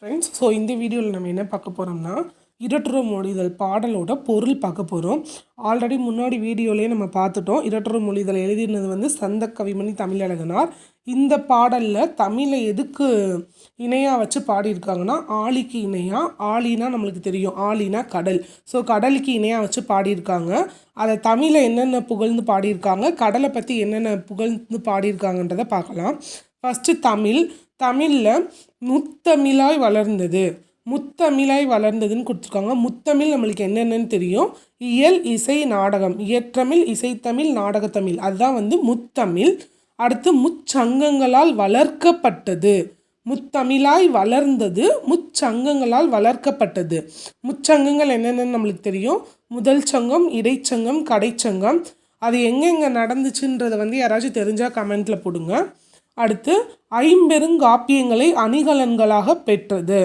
Friends, so இந்த வீடியோவில் நம்ம என்ன பார்க்க போகிறோம்னா இரட்டுற மொழிதல் பாடலோட பொருள் பார்க்க போகிறோம். ஆல்ரெடி முன்னாடி வீடியோலேயே நம்ம பார்த்துட்டோம். இரட்டுற மொழிதல் எழுதியிருந்தது வந்து சந்த கவிமணி தமிழழகனார். இந்த பாடலில் தமிழை எதுக்கு இணையாக வச்சு பாடியிருக்காங்கன்னா ஆழிக்கு இணையாக. ஆழினா நம்மளுக்கு தெரியும், ஆழினா கடல். ஸோ கடலுக்கு இணையாக வச்சு பாடியிருக்காங்க. அதை தமிழை என்னென்ன புகழ்ந்து பாடியிருக்காங்க, கடலை பற்றி என்னென்ன புகழ்ந்து பாடியிருக்காங்கன்றதை பார்க்கலாம். ஃபஸ்ட்டு தமிழில் முத்தமிழாய் வளர்ந்தது. முத்தமிழாய் வளர்ந்ததுன்னு கொடுத்துருக்காங்க. முத்தமிழ் நம்மளுக்கு என்னென்னு தெரியும். இயல், இசை, நாடகம். இயற்றமிழ், இசைத்தமிழ், நாடகத்தமிழ், அதுதான் வந்து முத்தமிழ். அடுத்து முச்சங்கங்களால் வளர்க்கப்பட்டது. முத்தமிழாய் வளர்ந்தது, முச்சங்கங்களால் வளர்க்கப்பட்டது. முச்சங்கங்கள் என்னென்னு நம்மளுக்கு தெரியும். முதல் சங்கம், இடைச்சங்கம், கடைச்சங்கம். அது எங்கெங்கே நடந்துச்சுன்றதை வந்து யாராச்சும் தெரிஞ்சால் கமெண்ட்டில் போடுங்க. அடுத்து ஐம்பெருங்காப்பியங்களை அணிகலன்களாக பெற்றது.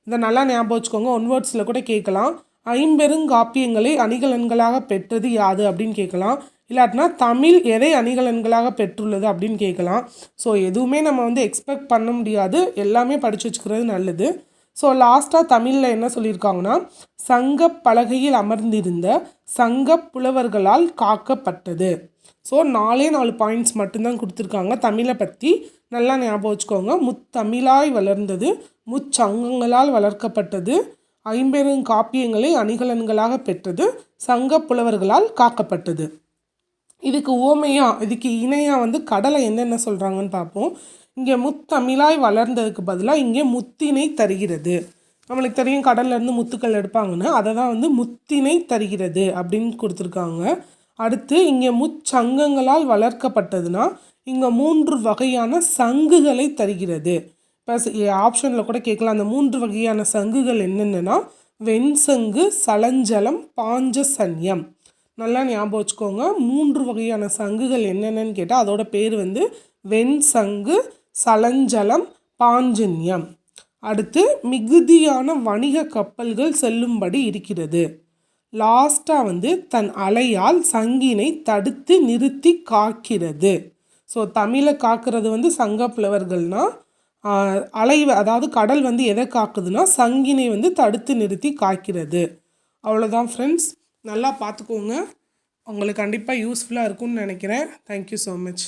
இதை நல்லா ஞாபகம் வச்சுக்கோங்க. ஒன் வேர்ட்ஸில் கூட கேட்கலாம். ஐம்பெருங்காப்பியங்களை அணிகலன்களாக பெற்றது யாது அப்படின்னு கேட்கலாம். இல்லாட்டினா தமிழ் எதை அணிகலன்களாக பெற்றுள்ளது அப்படின்னு கேட்கலாம். ஸோ எதுவுமே நம்ம வந்து எக்ஸ்பெக்ட் பண்ண முடியாது. எல்லாமே படித்து வச்சுக்கிறது நல்லது. ஸோ லாஸ்ட்டாக தமிழில் என்ன சொல்லியிருக்காங்கன்னா, சங்க பலகையில் அமர்ந்திருந்த சங்க புலவர்களால் காக்கப்பட்டது. ஸோ 4 பாயிண்ட்ஸ் மட்டும்தான் கொடுத்துருக்காங்க. தமிழை பற்றி நல்லா ஞாபகம் வச்சுக்கோங்க. முத்தமிழாய் வளர்ந்தது, முச்சங்கங்களால் வளர்க்கப்பட்டது, ஐம்பெருங்காப்பியங்களை அணிகலன்களாக பெற்றது, சங்க புலவர்களால் காக்கப்பட்டது. இதுக்கு இதுக்கு இணையாக வந்து கடலை என்னென்ன சொல்கிறாங்கன்னு பார்ப்போம். இங்கே முத்தமிழாய் வளர்ந்ததுக்கு பதிலாக இங்கே முத்தினை தருகிறது. நம்மளுக்கு தெரியும் கடல்லேருந்து முத்துக்கள் எடுப்பாங்கன்னு, அதை தான் வந்து முத்தினை தருகிறது அப்படின்னு கொடுத்துருக்காங்க. அடுத்து இங்கே முச்சங்கங்களால் வளர்க்கப்பட்டதுன்னா இங்கே 3 வகையான சங்குகளை தருகிறது. இப்போ ஆப்ஷனில் கூட கேட்கலாம், அந்த 3 வகையான சங்குகள் என்னென்னா வெண்சங்கு, சலஞ்சலம், பாஞ்சசன்யம். நல்லா ஞாபகம் வச்சுக்கோங்க. 3 வகையான சங்குகள் என்னென்னு கேட்டால் அதோட பேர் வந்து வெண்சங்கு, சலஞ்சலம், பாஞ்சன்யம். அடுத்து மிகுதியான வணிக கப்பல்கள் செல்லும்படி இருக்கிறது. லாஸ்ட்டாக வந்து தன் அலையால் சங்கினை தடுத்து நிறுத்தி காக்கிறது. ஸோ தமிழை காக்கிறது வந்து சங்க புலவர்கள்னால், அதாவது கடல் வந்து எதை காக்குதுன்னா சங்கினை வந்து தடுத்து நிறுத்தி காக்கிறது. அவ்வளோதான் ஃப்ரெண்ட்ஸ். நல்லா பார்த்துக்கோங்க. உங்களுக்கு கண்டிப்பாக யூஸ்ஃபுல்லாக இருக்கும்னு நினைக்கிறேன். Thank you so much.